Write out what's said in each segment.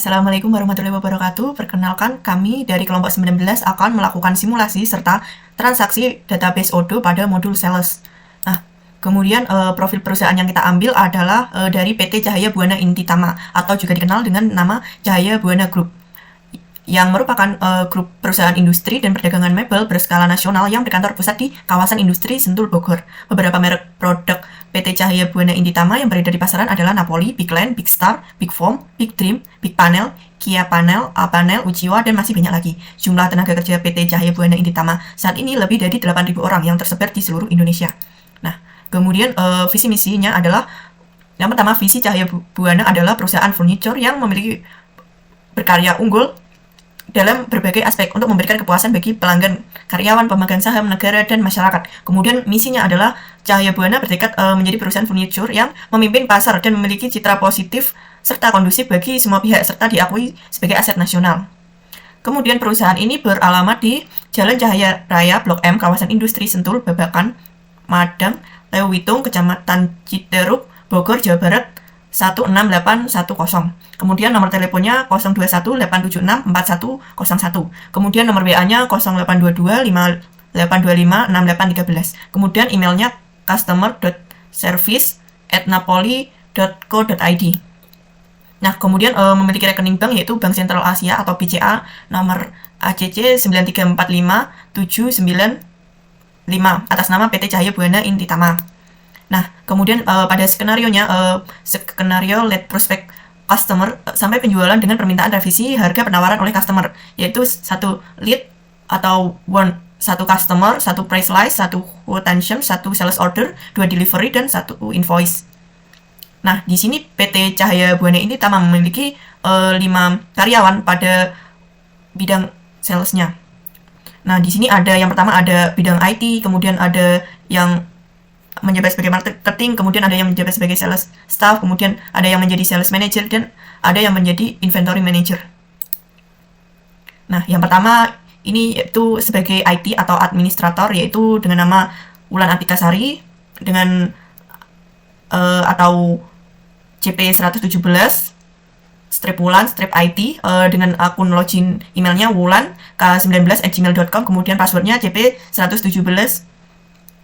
Assalamualaikum warahmatullahi wabarakatuh. Perkenalkan, kami dari kelompok 19 akan melakukan simulasi serta transaksi database Odoo pada modul sales. Nah, kemudian profil perusahaan yang kita ambil adalah dari PT Cahaya Buana Intitama atau juga dikenal dengan nama Cahaya Buana Group, yang merupakan grup perusahaan industri dan perdagangan mebel berskala nasional yang berkantor pusat di kawasan industri Sentul, Bogor. Beberapa merek produk PT Cahaya Buana Intitama yang beredar di pasaran adalah Napoli, Big Land, Big Star, Big Foam, Big Dream, Big Panel, Kia Panel, A Panel, Uchiwa, dan masih banyak lagi. Jumlah tenaga kerja PT Cahaya Buana Intitama saat ini lebih dari 8.000 orang yang tersebar di seluruh Indonesia. Nah, kemudian visi misinya adalah, yang pertama, visi Cahaya Buana adalah perusahaan furniture yang memiliki berkarya unggul dalam berbagai aspek untuk memberikan kepuasan bagi pelanggan, karyawan, pemegang saham, negara, dan masyarakat. Kemudian misinya adalah Cahaya Buana bertekad menjadi perusahaan furniture yang memimpin pasar dan memiliki citra positif serta kondusif bagi semua pihak serta diakui sebagai aset nasional. Kemudian perusahaan ini beralamat di Jalan Cahaya Raya Blok M, kawasan industri Sentul, Babakan, Madang, Lewitung, Kecamatan Citeruk, Bogor, Jawa Barat 16810. Kemudian nomor teleponnya 021-876-4101. Kemudian nomor WA-nya 0822-5825-6813. Kemudian emailnya customer.service@napoli.co.id. Nah, kemudian memiliki rekening bank yaitu Bank Sentral Asia atau BCA nomor ACC 9345795 atas nama PT Cahaya Buana Intitama. Nah, kemudian pada skenario-nya, skenario lead prospect customer sampai penjualan dengan permintaan revisi harga penawaran oleh customer, yaitu satu lead atau satu customer, satu price list, satu quotation, satu sales order, 2 delivery, dan 1 invoice. Nah, di sini PT Cahaya Buana Intitama memiliki 5 karyawan pada bidang salesnya. Nah, di sini ada yang pertama ada bidang IT, kemudian ada yang menjabat sebagai marketing, kemudian ada yang menjabat sebagai sales staff, kemudian ada yang menjadi sales manager, dan ada yang menjadi inventory manager. Nah, yang pertama ini yaitu sebagai IT atau administrator, yaitu dengan nama Wulan Atikasari dengan atau CP117 strip Wulan strip IT dengan akun login emailnya Wulan k19@gmail.com, kemudian passwordnya CP117.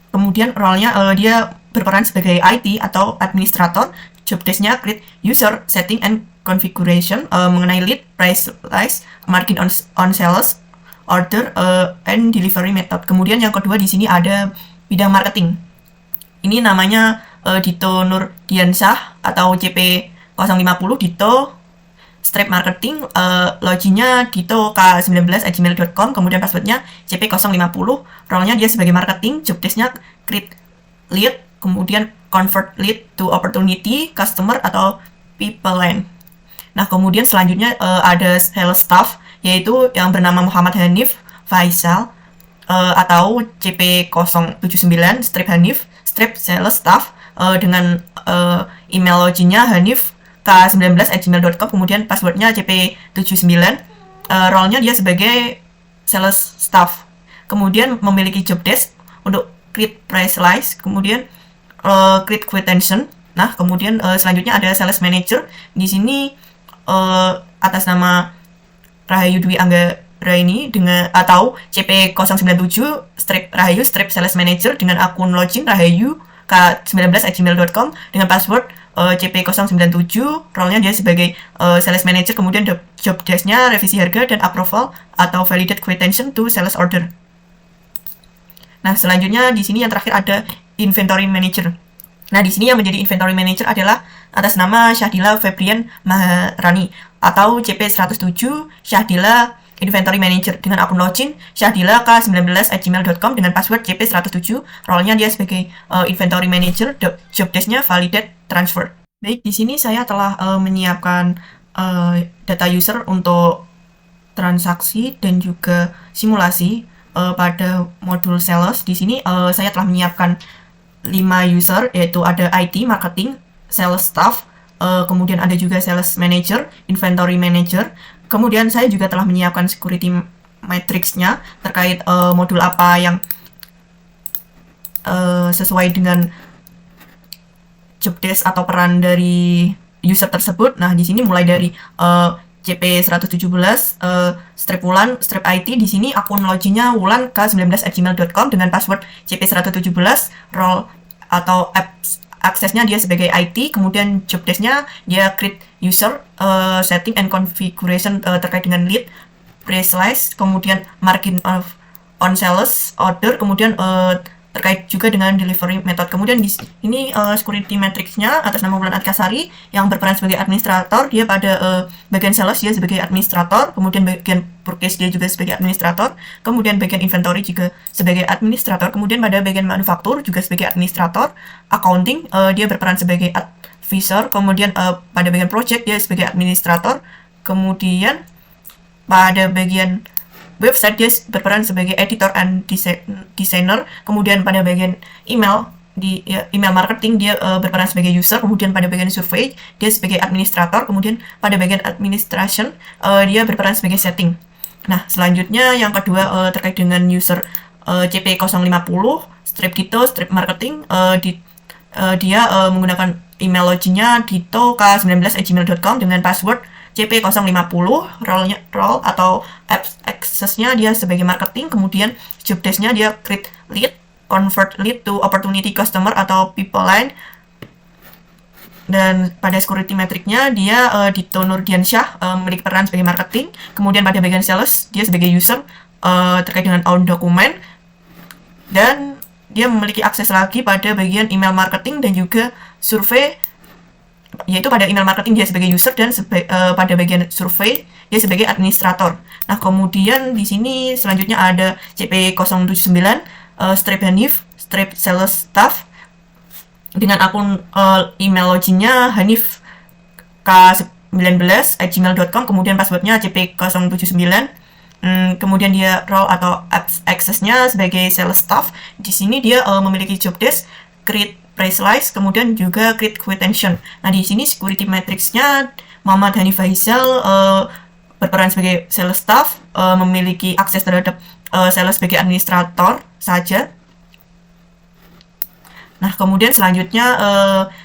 Kemudian role-nya dia berperan sebagai IT atau administrator. Job desk-nya create user setting and configuration mengenai lead, price list, margin on sales, order, and delivery method. Kemudian yang kedua di sini ada bidang marketing. Ini namanya Dito Nurdiansyah atau CP050 Dito strip marketing, loginnya Dito k19@gmail.com, kemudian passwordnya CP050. Role-nya dia sebagai marketing. Job desk-nya create lead, kemudian convert lead to opportunity, customer, atau people line. Nah, kemudian selanjutnya ada sales staff, yaitu yang bernama Muhammad Hanif Faisal atau CP079 strip Hanif strip sales staff dengan email loginnya Hanif k19@gmail.com, kemudian passwordnya CP79. Role-nya dia sebagai sales staff. Kemudian memiliki job desk untuk create price list, kemudian create quotation. Nah, kemudian selanjutnya ada sales manager. Di sini atas nama Rahayu Dwi Anggara ini dengan atau CP097 strip Rahayu strip sales manager dengan akun login Rahayu k19@gmail.com dengan password CP097. Role-nya dia sebagai sales manager, kemudian job desk-nya revisi harga dan approval atau validate quotation to sales order. Nah, selanjutnya di sini yang terakhir ada inventory manager. Nah, di sini yang menjadi inventory manager adalah atas nama Syahdila Febrian Maharani atau CP107 Syahdila Inventory Manager dengan akun login Syahdila k19@gmail.com dengan password CP107. Role-nya dia sebagai Inventory Manager, job desk-nya validate transfer. Baik, di sini saya telah menyiapkan data user untuk transaksi dan juga simulasi pada modul sales. Di sini saya telah menyiapkan 5 user, yaitu ada IT, marketing, sales staff, kemudian ada juga sales manager, inventory manager. Kemudian saya juga telah menyiapkan security matrix-nya terkait modul apa yang sesuai dengan job desk atau peran dari user tersebut. Nah, di sini mulai dari CP117 strip Wulan strip IT. Di sini akun loginnya Wulan K19@gmail.com dengan password CP117, role atau apps aksesnya dia sebagai IT, kemudian job desk-nya dia create user, setting and configuration terkait dengan lead, price list, kemudian margin of on sales order, kemudian terkait juga dengan delivery method. Kemudian di sini security matrix-nya atas nama Wulan Atikasari yang berperan sebagai administrator. Dia pada bagian sales dia sebagai administrator, kemudian bagian purchase dia juga sebagai administrator, kemudian bagian inventory juga sebagai administrator, kemudian pada bagian manufaktur juga sebagai administrator, accounting dia berperan sebagai advisor, kemudian pada bagian project dia sebagai administrator, kemudian pada bagian website dia berperan sebagai editor and designer, kemudian pada bagian email email marketing dia berperan sebagai user, kemudian pada bagian survey dia sebagai administrator, kemudian pada bagian administration dia berperan sebagai setting. Nah, selanjutnya yang kedua terkait dengan user CP050 strip Dito strip marketing, dia menggunakan email loginnya Dito K19@gmail.com dengan password CP050, role atau access-nya dia sebagai marketing, kemudian job desk-nya dia create lead, convert lead to opportunity customer atau people line, dan pada security metric-nya dia Dito Nurdiansyah memiliki peran sebagai marketing, kemudian pada bagian sales dia sebagai user terkait dengan own dokumen, dan dia memiliki akses lagi pada bagian email marketing dan juga survei, yaitu pada email marketing dia sebagai user dan pada bagian survei dia sebagai administrator. Nah, kemudian di sini selanjutnya ada CP079 strip Hanif strip sales staff dengan akun email loginnya Hanif K19@gmail.com, kemudian passwordnya CP079. Kemudian dia role atau access-nya sebagai sales staff. Di sini dia memiliki job desk, create price list, kemudian juga create quotation. Nah, di sini security matrix-nya Muhammad Hanif Faisal berperan sebagai sales staff, memiliki akses terhadap sales sebagai administrator saja. Nah, kemudian selanjutnya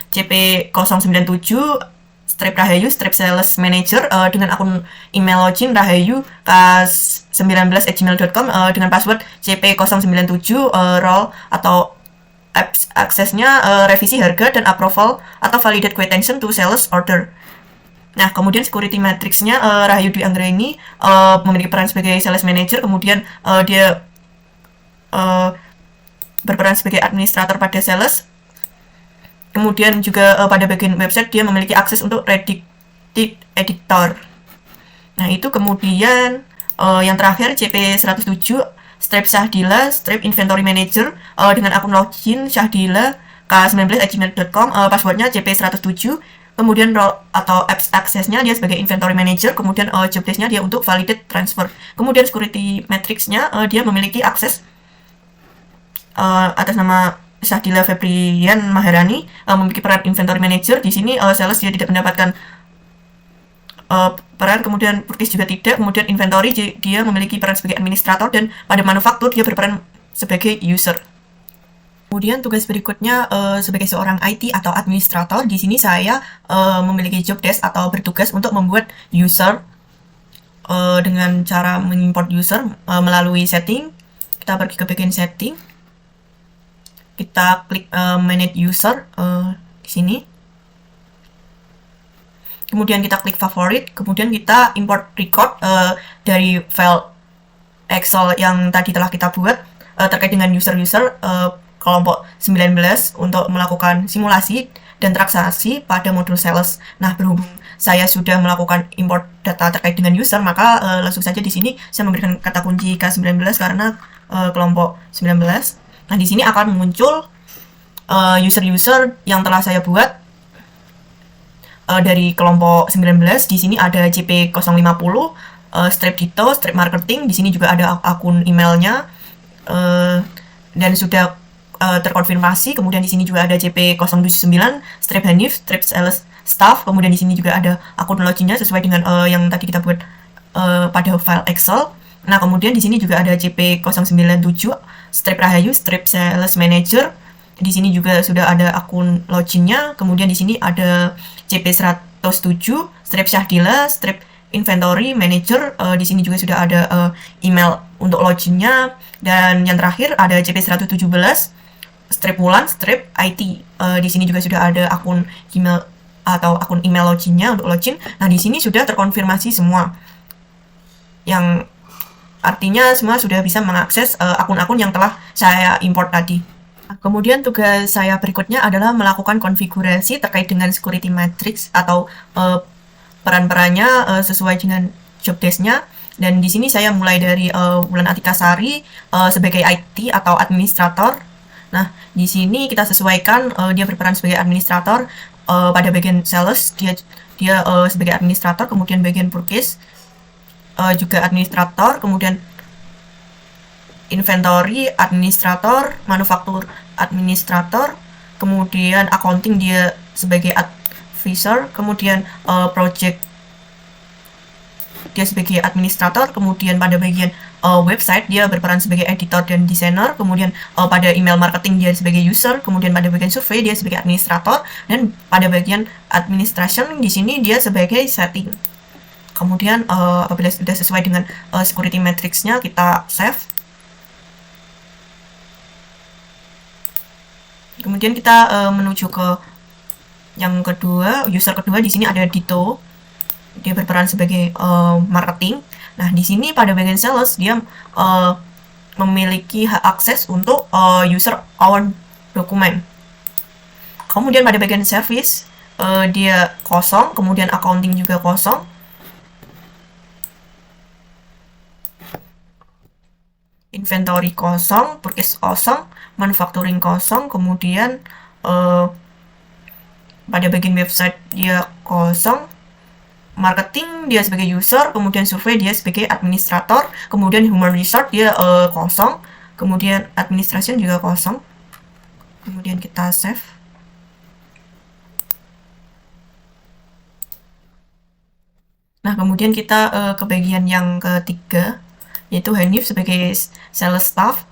CP097 strip Rahayu strip sales manager dengan akun email login Rahayu K19@gmail.com dengan password CP097, role atau aksesnya revisi harga dan approval atau validate quotation to sales order. Nah, kemudian security matrix-nya Rahayu Dwi Anggraini memiliki peran sebagai sales manager, kemudian dia berperan sebagai administrator pada sales, kemudian juga pada bagian website dia memiliki akses untuk Reddit editor. Nah, itu kemudian yang terakhir CP107 strip Syahdila strip inventory manager dengan akun login Syahdila K19@gmail.com, passwordnya CP107, kemudian role atau apps aksesnya dia sebagai inventory manager, kemudian job desk-nya dia untuk validate transfer, kemudian security matrix-nya dia memiliki akses atas nama Syahdila Febrian Maharani, memiliki peran inventory manager. Di sini sales dia tidak mendapatkan peran, kemudian purchase juga tidak, kemudian inventory dia memiliki peran sebagai administrator, dan pada manufaktur dia berperan sebagai user. Kemudian tugas berikutnya sebagai seorang IT atau administrator, di sini saya memiliki job desk atau bertugas untuk membuat user dengan cara mengimport user melalui setting. Kita pergi ke bagian setting, kita klik manage user di sini. Kemudian kita klik favorit, kemudian kita import record dari file Excel yang tadi telah kita buat terkait dengan user-user kelompok 19 untuk melakukan simulasi dan transaksi pada modul sales. Nah, berhubung saya sudah melakukan import data terkait dengan user, maka langsung saja di sini saya memberikan kata kunci K19 karena kelompok 19. Nah, di sini akan muncul user-user yang telah saya buat dari kelompok 19. Di sini ada CP050 strip Dito strip marketing. Di sini juga ada akun emailnya dan sudah terkonfirmasi. Kemudian di sini juga ada CP079 strip Hanif strip sales staff. Kemudian di sini juga ada akun loginnya sesuai dengan yang tadi kita buat pada file Excel. Nah, kemudian di sini juga ada CP097 strip Rahayu strip sales manager. Di sini juga sudah ada akun loginnya. Kemudian di sini ada CP107 strip Syahdila strip inventory manager. Di sini juga sudah ada email untuk loginnya, dan yang terakhir ada JP117 strip wulan strip IT. Di sini juga sudah ada akun email atau akun email loginnya untuk login. Nah, di sini sudah terkonfirmasi semua, yang artinya semua sudah bisa mengakses akun-akun yang telah saya import tadi. Kemudian tugas saya berikutnya adalah melakukan konfigurasi terkait dengan security matrix atau peran-perannya sesuai dengan job desk-nya. Dan di sini saya mulai dari Wulan Atika Sari sebagai IT atau administrator. Nah, di sini kita sesuaikan dia berperan sebagai administrator. Pada bagian sales dia sebagai administrator, kemudian bagian purchase juga administrator, kemudian inventory administrator, manufaktur administrator, kemudian accounting dia sebagai advisor, kemudian project dia sebagai administrator, kemudian pada bagian website dia berperan sebagai editor dan desainer, kemudian pada email marketing dia sebagai user, kemudian pada bagian survei dia sebagai administrator, dan pada bagian administration di sini dia sebagai setting. Kemudian apabila sudah sesuai dengan security matrix-nya, kita save. Kemudian kita menuju ke yang kedua, user kedua. Di sini ada Dito, dia berperan sebagai marketing. Nah, di sini pada bagian sales dia memiliki hak akses untuk user own dokumen. Kemudian pada bagian service dia kosong, kemudian accounting juga kosong. Inventory kosong, purchase kosong, manufacturing kosong, kemudian pada bagian website dia kosong, marketing dia sebagai user, kemudian survei dia sebagai administrator, kemudian human resource dia kosong, kemudian administration juga kosong. Kemudian kita save. Nah, kemudian kita ke bagian yang ketiga, yaitu Hanif sebagai sales staff.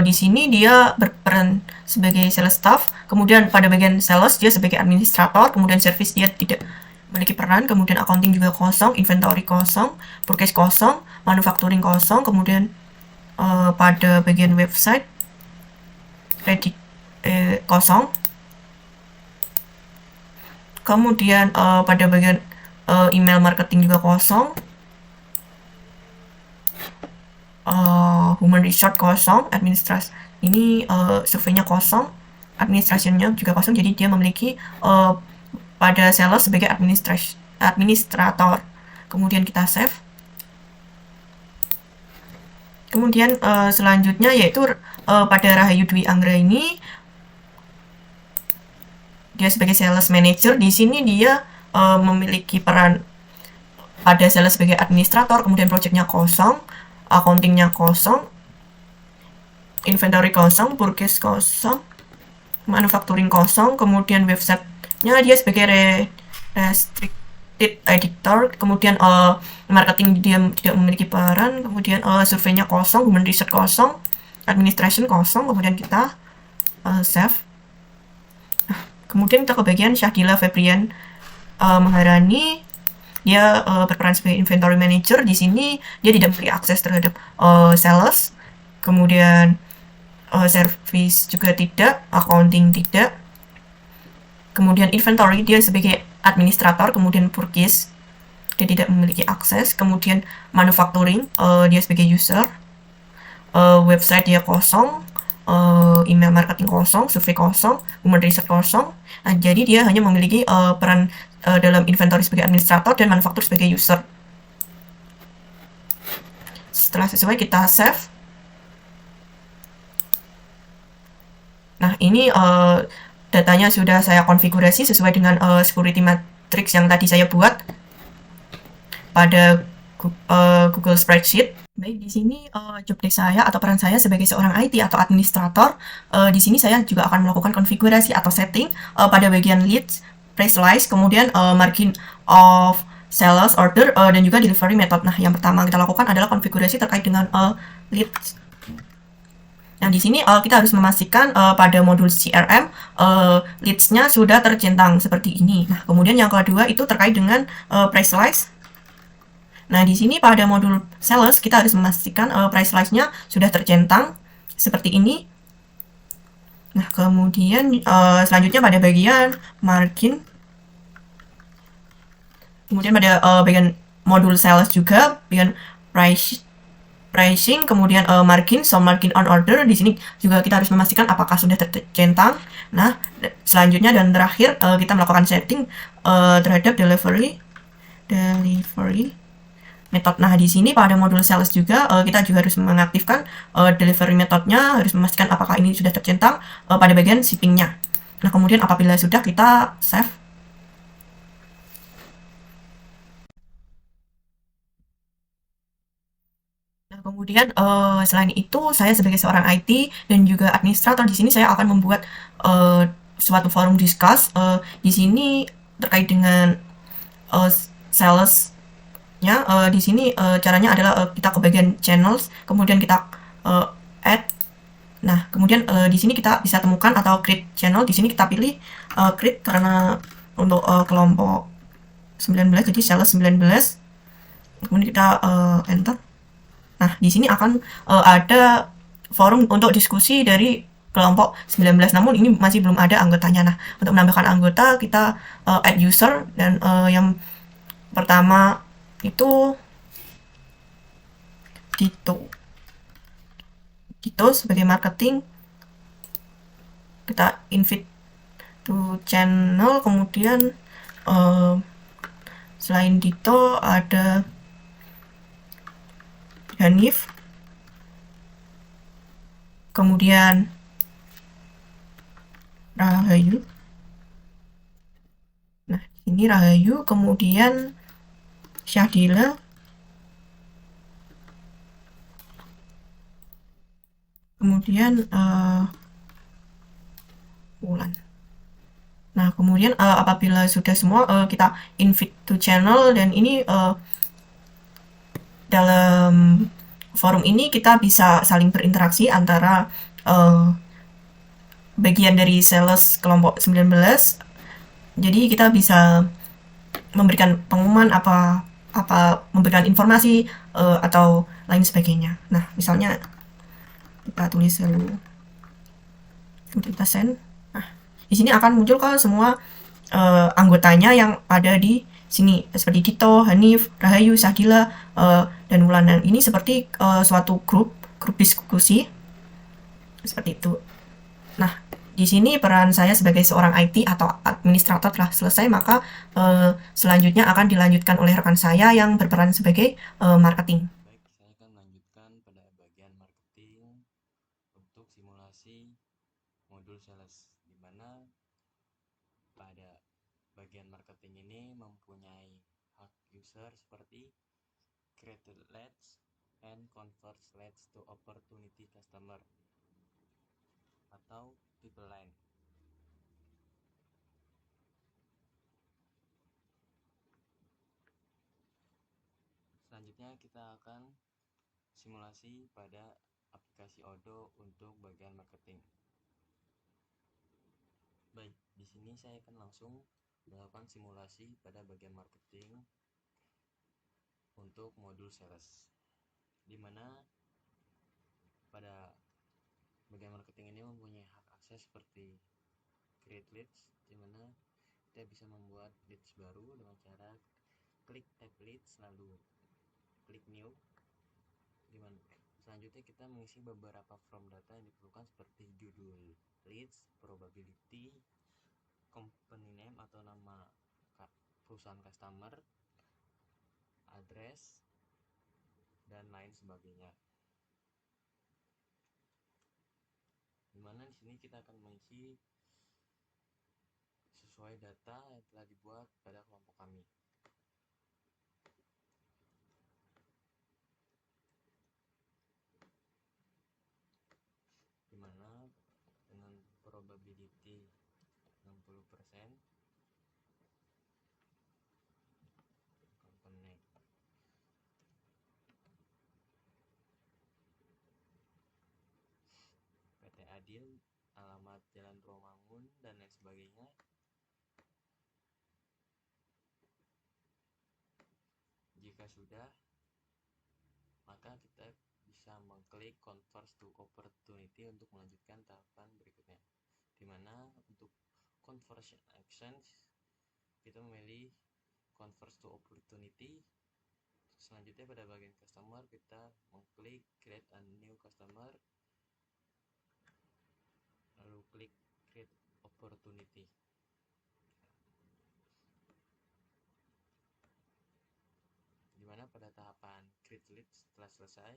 Di sini dia berperan sebagai sales staff, kemudian pada bagian sales dia sebagai administrator, kemudian service dia tidak memiliki peran, kemudian accounting juga kosong, inventory kosong, purchase kosong, manufacturing kosong, kemudian pada bagian website ready kosong, kemudian pada bagian email marketing juga kosong, human resource kosong, administrasi ini surveinya kosong, administrasinya juga kosong, jadi dia memiliki pada sales sebagai administrator. Kemudian kita save. Kemudian selanjutnya yaitu pada Rahayu Dwi Anggra ini dia sebagai sales manager. Di sini dia memiliki peran pada sales sebagai administrator, kemudian projectnya kosong, accountingnya kosong, inventory kosong, purchase kosong, manufacturing kosong, kemudian website-nya dia sebagai restricted editor, kemudian marketing dia tidak memiliki peran, kemudian surveinya kosong, human research kosong, administration kosong, kemudian kita save. Nah, kemudian kita ke bagian Syahdila Febrian Maharani. Dia berperan sebagai inventory manager. Di sini dia tidak memiliki akses terhadap sales, kemudian service juga tidak, accounting tidak, kemudian inventory dia sebagai administrator, kemudian purchase dia tidak memiliki akses, kemudian manufacturing dia sebagai user, website dia kosong, email marketing kosong, survei kosong, human research kosong. Nah, jadi dia hanya memiliki peran dalam inventory sebagai administrator dan manufaktur sebagai user. Setelah sesuai kita save. Nah, ini datanya sudah saya konfigurasi sesuai dengan security matrix yang tadi saya buat pada Google Spreadsheet. Baik, di sini job desk saya atau peran saya sebagai seorang IT atau administrator. Di sini saya juga akan melakukan konfigurasi atau setting pada bagian leads, price list, kemudian margin of sales order, dan juga delivery method. Nah, yang pertama kita lakukan adalah konfigurasi terkait dengan leads. Nah, di sini kita harus memastikan pada modul CRM leads-nya sudah tercentang seperti ini. Nah, kemudian yang kedua itu terkait dengan price list. Nah, di sini pada modul sales kita harus memastikan price list-nya sudah tercentang seperti ini. Nah, kemudian selanjutnya pada bagian margin, kemudian pada bagian modul sales juga bagian pricing, kemudian margin, so margin on order. Di sini juga kita harus memastikan apakah sudah tercentang. Nah, selanjutnya dan terakhir kita melakukan setting terhadap delivery method. Nah, di sini pada modul sales juga kita juga harus mengaktifkan delivery methodnya, harus memastikan apakah ini sudah tercentang pada bagian shippingnya. Nah, kemudian apabila sudah, kita save. Nah, kemudian selain itu saya sebagai seorang IT dan juga administrator di sini saya akan membuat suatu forum discuss di sini terkait dengan salesnya. Di sini caranya adalah kita ke bagian channels, kemudian kita add. Nah, kemudian di sini kita bisa temukan atau create channel. Di sini kita pilih create karena untuk kelompok 19, jadi sales 19. Kemudian kita enter. Nah, di sini akan ada forum untuk diskusi dari kelompok 19, namun ini masih belum ada anggotanya. Nah, untuk menambahkan anggota kita add user, dan yang pertama itu Dito sebagai marketing. Kita invite to channel, kemudian selain Dito ada Hanif, kemudian Rahayu. Nah, ini Rahayu, kemudian Syahdila, kemudian Wulan. Nah, kemudian apabila sudah semua kita invite to channel, dan ini dalam forum ini kita bisa saling berinteraksi antara bagian dari sales kelompok 19. Jadi kita bisa memberikan pengumuman memberikan informasi atau lain sebagainya. Nah, misalnya kita tulis dulu, kita send. Nah, di sini akan muncul ke semua anggotanya yang ada di sini, seperti Dito, Hanif, Rahayu, Syahdila, dan Wulan. Dan ini seperti suatu grup diskusi seperti itu. Nah, di sini peran saya sebagai seorang IT atau administrator telah selesai, maka selanjutnya akan dilanjutkan oleh rekan saya yang berperan sebagai marketing. Baik, saya akan melanjutkan pada bagian marketing untuk simulasi modul sales, di mana pada bagian marketing ini mempunyai hak user seperti create leads and convert leads to opportunity customer atau pipeline. Selanjutnya kita akan simulasi pada aplikasi Odoo untuk bagian marketing. Baik, di sini saya akan langsung melakukan simulasi pada bagian marketing untuk modul sales, di mana pada bagian marketing ini mempunyai hak akses seperti create leads, di mana kita bisa membuat leads baru dengan cara klik tab leads lalu klik new. Dimana selanjutnya kita mengisi beberapa form data yang diperlukan seperti judul leads, probability, company name atau nama perusahaan customer, address, dan lain sebagainya. Dimana di sini kita akan mengisi sesuai data yang telah dibuat pada kelompok kami. Dimana dengan probability 60%, company PT Adil, alamat Jalan Romangun, dan lain sebagainya. Jika Jika sudah, maka kita bisa mengklik convert to opportunity untuk melanjutkan tahapan berikutnya, dimana untuk conversion actions kita memilih convert to opportunity. Selanjutnya pada bagian customer kita mengklik create a new customer, lalu klik create opportunity. Dimana pada tahapan create lead setelah selesai,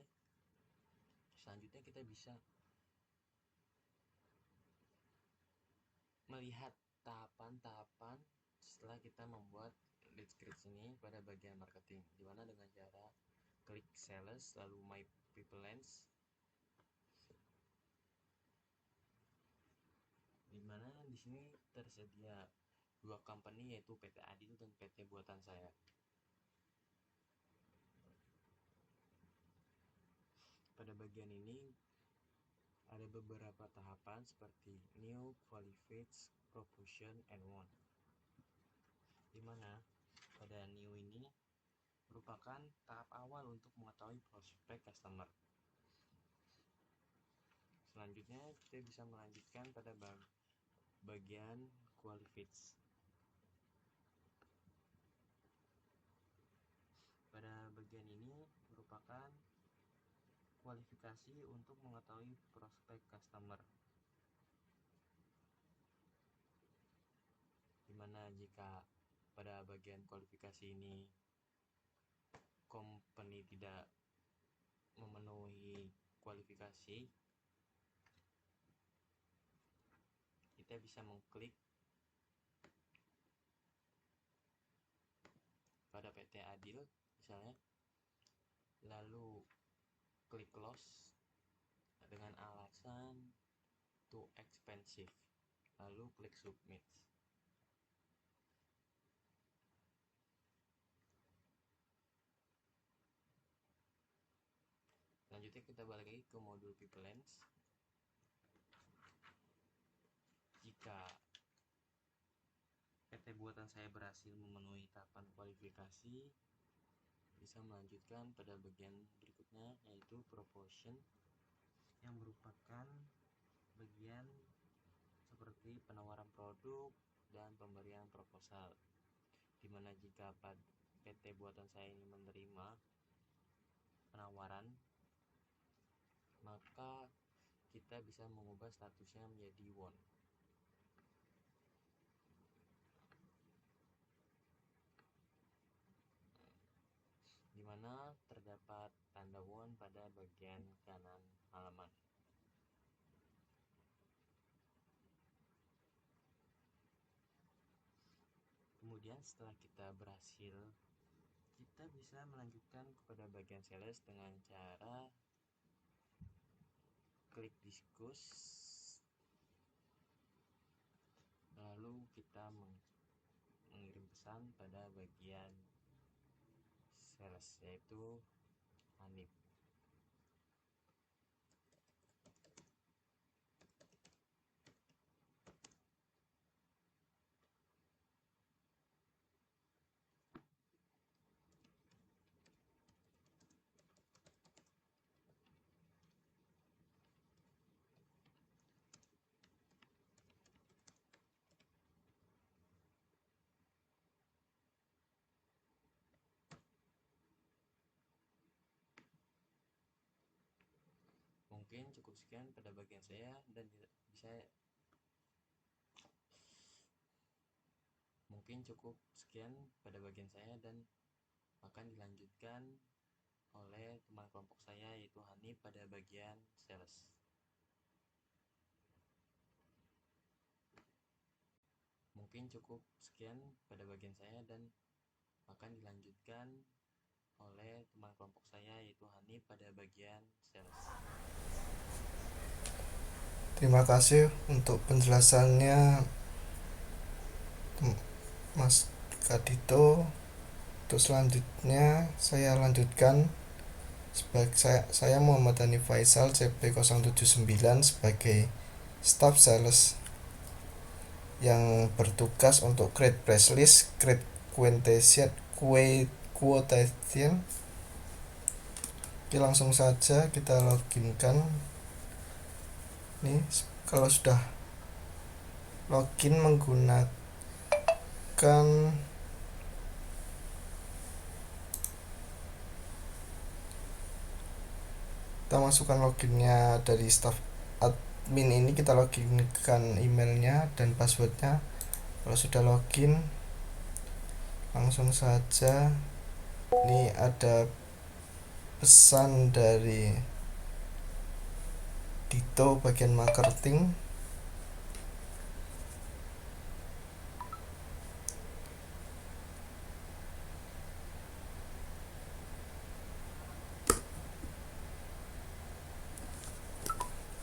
selanjutnya kita bisa melihat tahapan-tahapan setelah kita membuat lead script ini pada bagian marketing, dimana dengan cara klik sales lalu my people lens, dimana di sini tersedia dua company yaitu PT Adil dan PT Buatan Saya. Pada bagian ini ada beberapa tahapan seperti new, qualified, promotion, and one. Dimana pada new ini merupakan tahap awal untuk mengetahui prospek customer. Selanjutnya kita bisa melanjutkan pada bagian qualified. Pada bagian ini merupakan kualifikasi untuk mengetahui prospek customer, dimana jika pada bagian kualifikasi ini company tidak memenuhi kualifikasi, kita bisa mengklik pada PT Adil misalnya, lalu klik close dengan alasan too expensive, lalu klik submit. Selanjutnya kita balik lagi ke modul people lens. Jika PT Buatan Saya berhasil memenuhi tahapan kualifikasi, bisa melanjutkan pada bagian berikutnya yaitu promotion, yang merupakan bagian seperti penawaran produk dan pemberian proposal, dimana jika PT Buatan Saya ini menerima penawaran, maka kita bisa mengubah statusnya menjadi won, dimana terdapat tanda won pada bagian kanan halaman. Kemudian setelah kita berhasil, kita bisa melanjutkan kepada bagian sales dengan cara klik discuss, lalu kita mengirim pesan pada bagian sales yaitu Hanif. Mungkin cukup sekian pada bagian saya dan akan dilanjutkan oleh teman kelompok saya yaitu Hanif pada bagian sales. Mungkin cukup sekian pada bagian saya dan akan dilanjutkan oleh teman kelompok saya yaitu Hanif pada bagian sales. Terima kasih untuk penjelasannya Mas Kadito. Untuk selanjutnya saya lanjutkan. Saya Muhammad Hani Faisal CP079 sebagai staff sales yang bertugas untuk create press list, create quotation. Oke, langsung saja kita loginkan. Nih, kalau sudah login menggunakan kita masukkan loginnya dari staff admin ini, kita loginkan emailnya dan passwordnya. Kalau sudah login, langsung saja ini ada pesan dari Dito bagian marketing.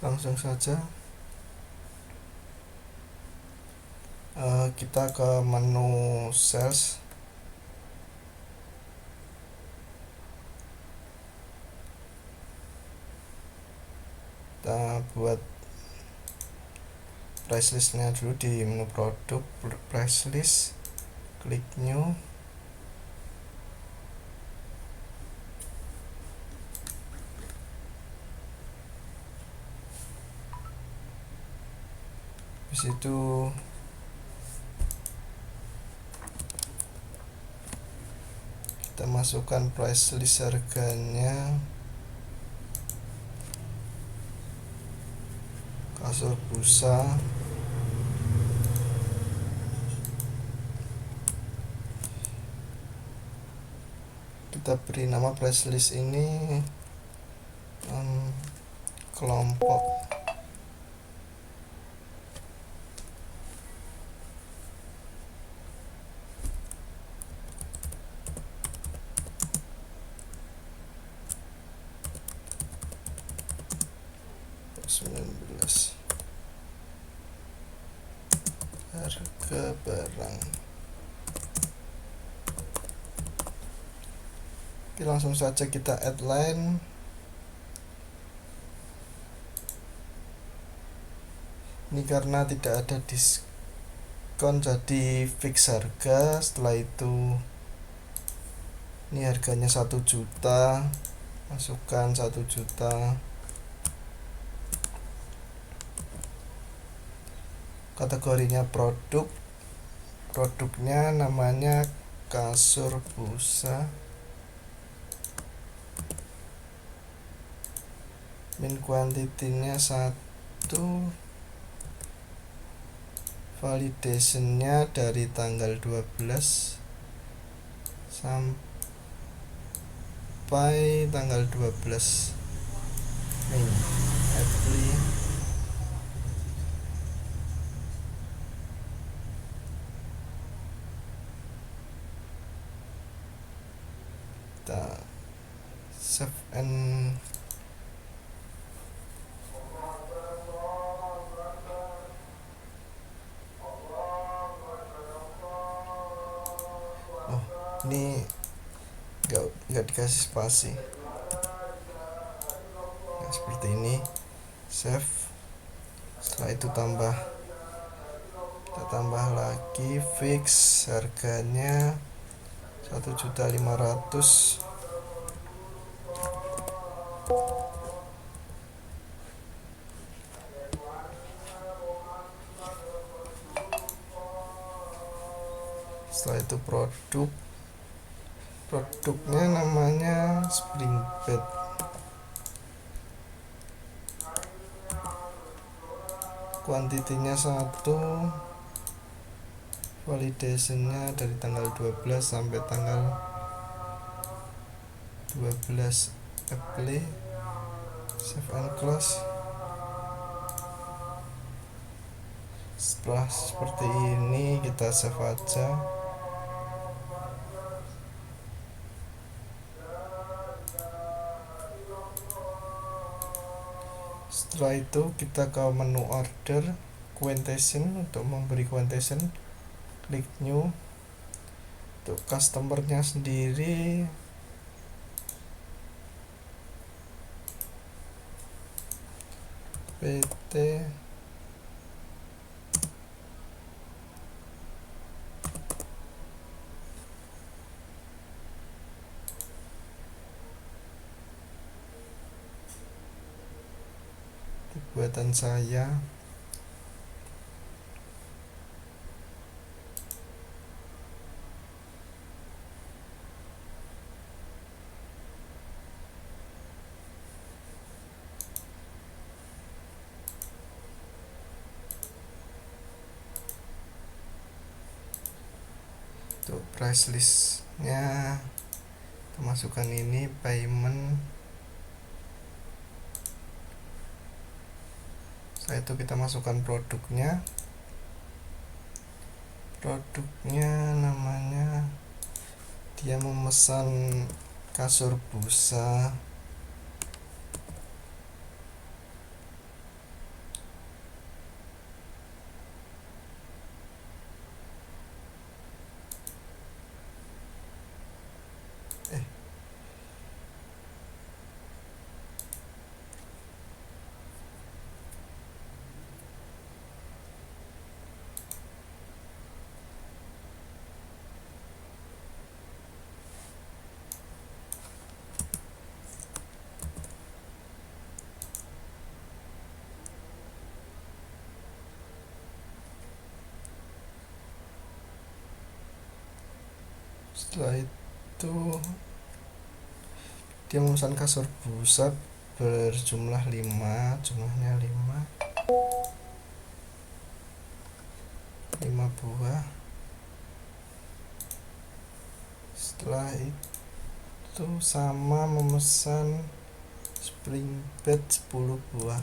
Langsung saja kita ke menu sales. Kita buat price listnya dulu di menu produk, price list, klik new. Habis itu kita masukkan price list harganya, kasur busa, kita beri nama price list ini kelompok. Harga barang. Oke, langsung saja kita add line. Ini karena tidak ada diskon jadi fix harga. Setelah itu ini harganya 1 juta, masukkan 1 juta. Kategorinya produk, produknya namanya kasur busa. Min quantity-nya 1, validationnya dari tanggal 12 sampai tanggal 12 Mei. Apply. Kita save and ini nggak dikasih spasi. Nah, seperti ini. Save. Setelah itu kita tambah lagi, fix harganya 1.500.000. Setelah itu produknya namanya spring bed. Kuantitinya 1, validationnya dari tanggal 12 sampai tanggal 12. Apply, save and close. Setelah seperti ini kita save aja. Setelah itu kita ke menu order, quotation. Untuk memberi quotation, klik new. Untuk customernya sendiri PT buatan saya. Untuk price listnya kita masukkan ini payment. Setelah itu kita masukkan produknya namanya, dia memesan kasur busa. Setelah itu dia memesan kasur busa berjumlah 5, jumlahnya 5 buah. Setelah itu sama memesan spring bed 10 buah.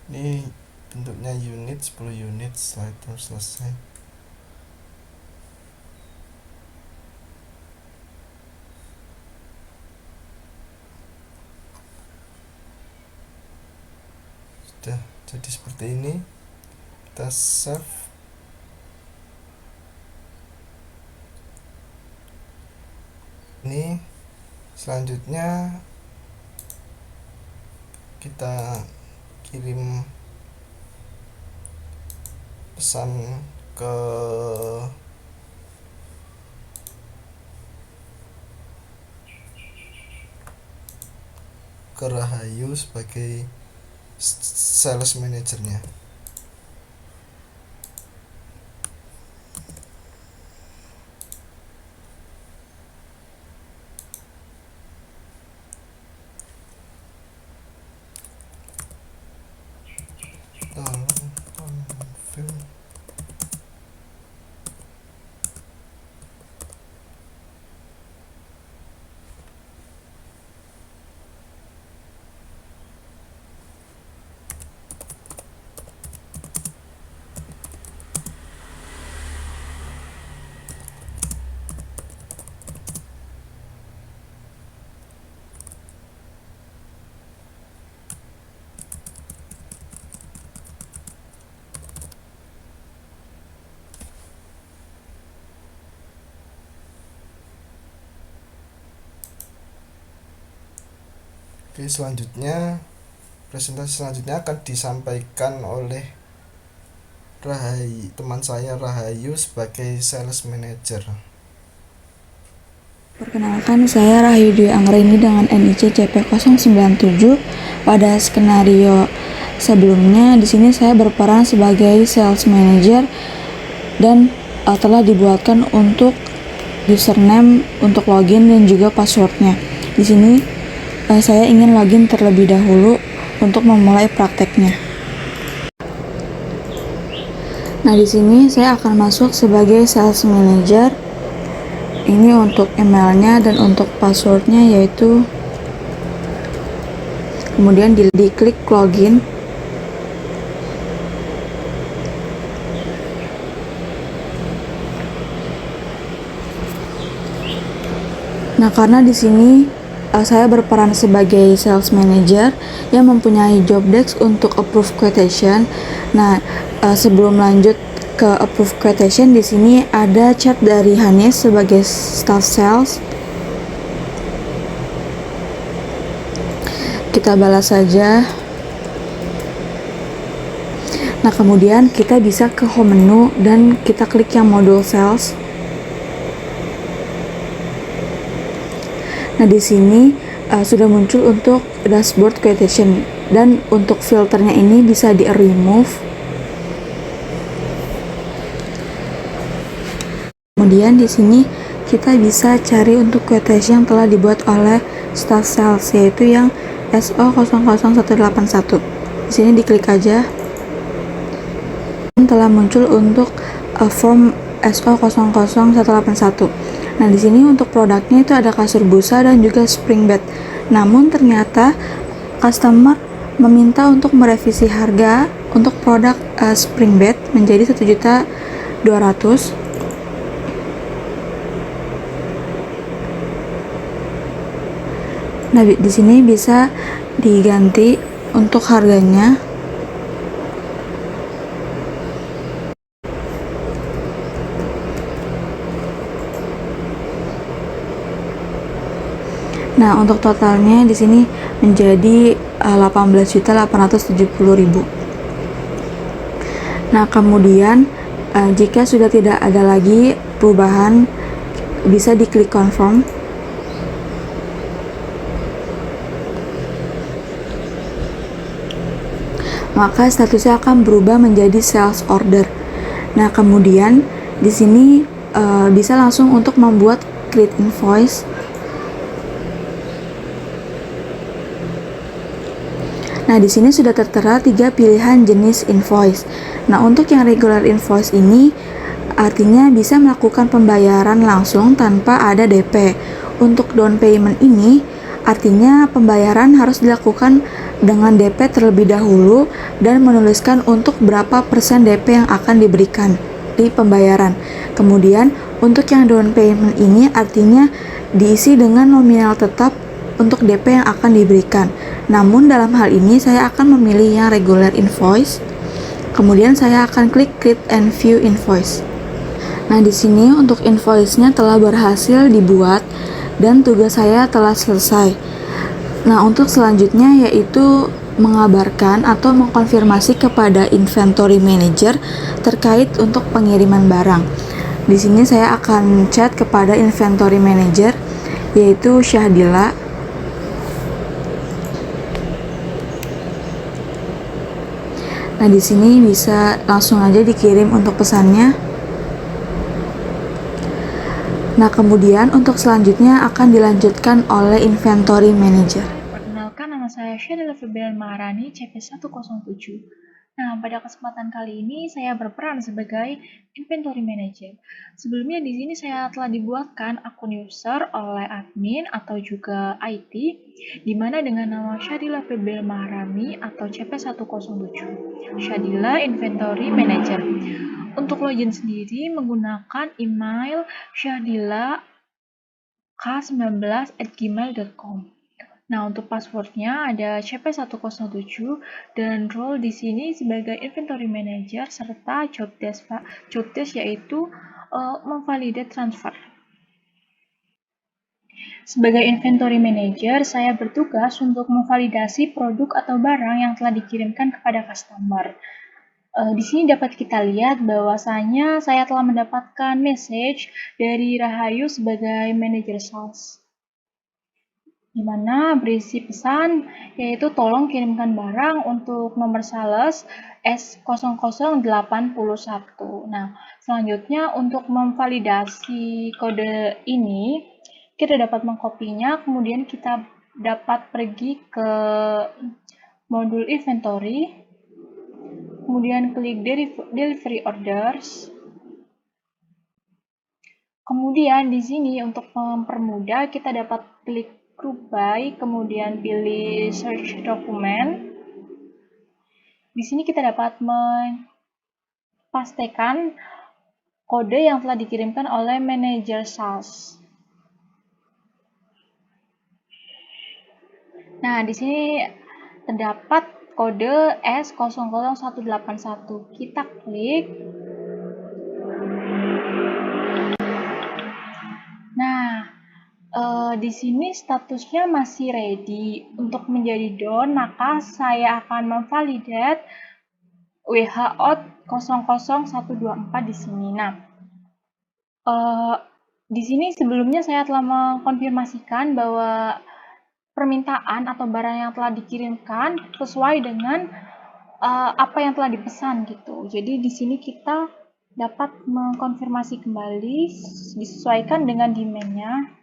Ini bentuknya unit, 10 unit. Setelah itu selesai. Sudah jadi seperti ini. Kita save. Ini selanjutnya kita kirim pesan ke Rahayu sebagai sales manajernya. Confirm. Oke, selanjutnya presentasi selanjutnya akan disampaikan oleh teman saya Rahayu sebagai sales manager. Perkenalkan, saya Rahayu Dwi Anggraini dengan NIC CP097. Pada skenario sebelumnya, di sini saya berperan sebagai sales manager dan telah dibuatkan untuk username, untuk login dan juga passwordnya. Di sini saya ingin login terlebih dahulu untuk memulai prakteknya. Nah, di sini saya akan masuk sebagai sales manager. Ini untuk emailnya dan untuk passwordnya, yaitu kemudian diklik login. Nah, karena di sini saya berperan sebagai sales manager yang mempunyai job desk untuk approve quotation. Nah, sebelum lanjut ke approve quotation, di sini ada chat dari Hanis sebagai staff sales. Kita balas saja. Nah, kemudian kita bisa ke home menu dan kita klik yang modul sales. Nah, di sini sudah muncul untuk dashboard quotation, dan untuk filternya ini bisa di remove. Kemudian di sini kita bisa cari untuk quotation yang telah dibuat oleh staff sales, yaitu yang SO00181. Di sini diklik aja. Telah muncul untuk form SO00181. Nah, di sini untuk produknya itu ada kasur busa dan juga spring bed. Namun ternyata customer meminta untuk merevisi harga untuk produk spring bed menjadi 1.200.000. Nah, di sini bisa diganti untuk harganya. Nah, untuk totalnya di sini menjadi 18.870.000. Nah, kemudian jika sudah tidak ada lagi perubahan, bisa diklik confirm. Maka statusnya akan berubah menjadi sales order. Nah, kemudian di sini bisa langsung untuk membuat create invoice. Nah, di sini sudah tertera 3 pilihan jenis invoice. Nah, untuk yang regular invoice ini artinya bisa melakukan pembayaran langsung tanpa ada DP. Untuk down payment ini artinya pembayaran harus dilakukan dengan DP terlebih dahulu dan menuliskan untuk berapa persen DP yang akan diberikan di pembayaran. Kemudian untuk yang down payment ini artinya diisi dengan nominal tetap untuk DP yang akan diberikan. Namun dalam hal ini saya akan memilih yang regular invoice. Kemudian saya akan klik create and view invoice. Nah, di sini untuk invoice-nya telah berhasil dibuat dan tugas saya telah selesai. Nah, untuk selanjutnya yaitu mengabarkan atau mengkonfirmasi kepada inventory manager terkait untuk pengiriman barang. Di sini saya akan chat kepada inventory manager yaitu Syahdila. Nah, di sini bisa langsung aja dikirim untuk pesannya. Nah, kemudian untuk selanjutnya akan dilanjutkan oleh inventory manager. Perkenalkan, nama saya Syahdila Febrian Maharani, CP107. Nah, pada kesempatan kali ini saya berperan sebagai inventory manager. Sebelumnya di sini saya telah dibuatkan akun user oleh admin atau juga IT, di mana dengan nama Syahdila Febrian Maharani atau CP107. Syahdila Inventory Manager. Untuk login sendiri menggunakan email syahdila.k19@gmail.com. Nah, untuk passwordnya ada CP107 dan role di sini sebagai inventory manager serta job desk yaitu memvalidate transfer. Sebagai inventory manager, saya bertugas untuk memvalidasi produk atau barang yang telah dikirimkan kepada customer. Di sini dapat kita lihat bahwasanya saya telah mendapatkan message dari Rahayu sebagai manager sales, di mana berisi pesan yaitu tolong kirimkan barang untuk nomor sales S0081. Nah, selanjutnya untuk memvalidasi kode ini, kita dapat mengkopinya, kemudian kita dapat pergi ke modul inventory, kemudian klik delivery orders. Kemudian di sini untuk mempermudah kita dapat klik group by, kemudian pilih search dokumen. Di sini kita dapat pastikan kode yang telah dikirimkan oleh manajer sales. Nah, di sini terdapat kode S00181. Kita klik. Di sini statusnya masih ready untuk menjadi done, maka saya akan memvalidate WHO 00124 di sini. Nah, di sini sebelumnya saya telah mengkonfirmasikan bahwa permintaan atau barang yang telah dikirimkan sesuai dengan apa yang telah dipesan gitu. Jadi di sini kita dapat mengkonfirmasi kembali disesuaikan dengan demand-nya.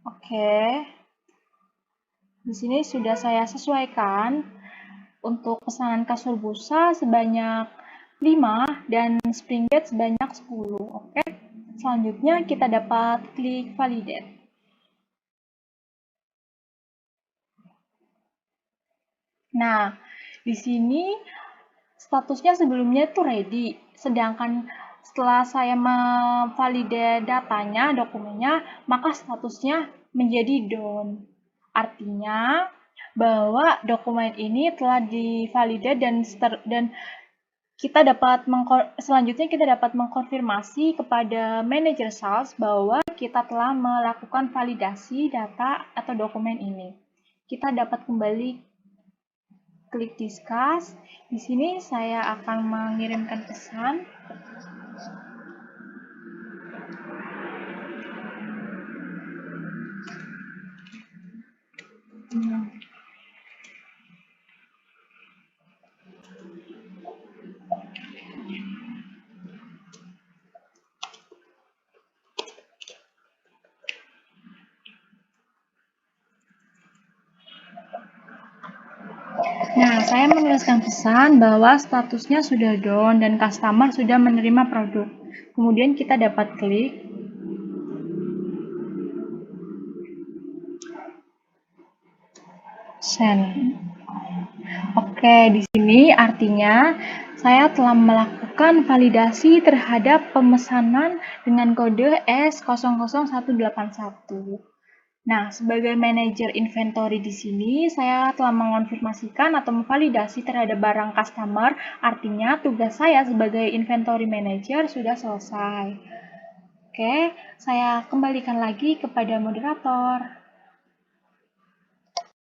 Oke. Di sini sudah saya sesuaikan untuk pesanan kasur busa sebanyak 5 dan spring bed sebanyak 10. Oke. Selanjutnya kita dapat klik validate. Nah, di sini statusnya sebelumnya itu ready, sedangkan setelah saya memvalidate datanya, dokumennya, maka statusnya menjadi done. Artinya bahwa dokumen ini telah divalidate dan selanjutnya kita dapat mengkonfirmasi kepada manajer sales bahwa kita telah melakukan validasi data atau dokumen ini. Kita dapat kembali klik discuss. Di sini saya akan mengirimkan pesan. Nah, saya menuliskan pesan bahwa statusnya sudah done dan customer sudah menerima produk. Kemudian kita dapat klik send. Oke, di sini artinya saya telah melakukan validasi terhadap pemesanan dengan kode S00181. Nah, sebagai manajer inventory di sini, saya telah mengonfirmasikan atau memvalidasi terhadap barang customer, artinya tugas saya sebagai inventory manager sudah selesai. Oke, saya kembalikan lagi kepada moderator.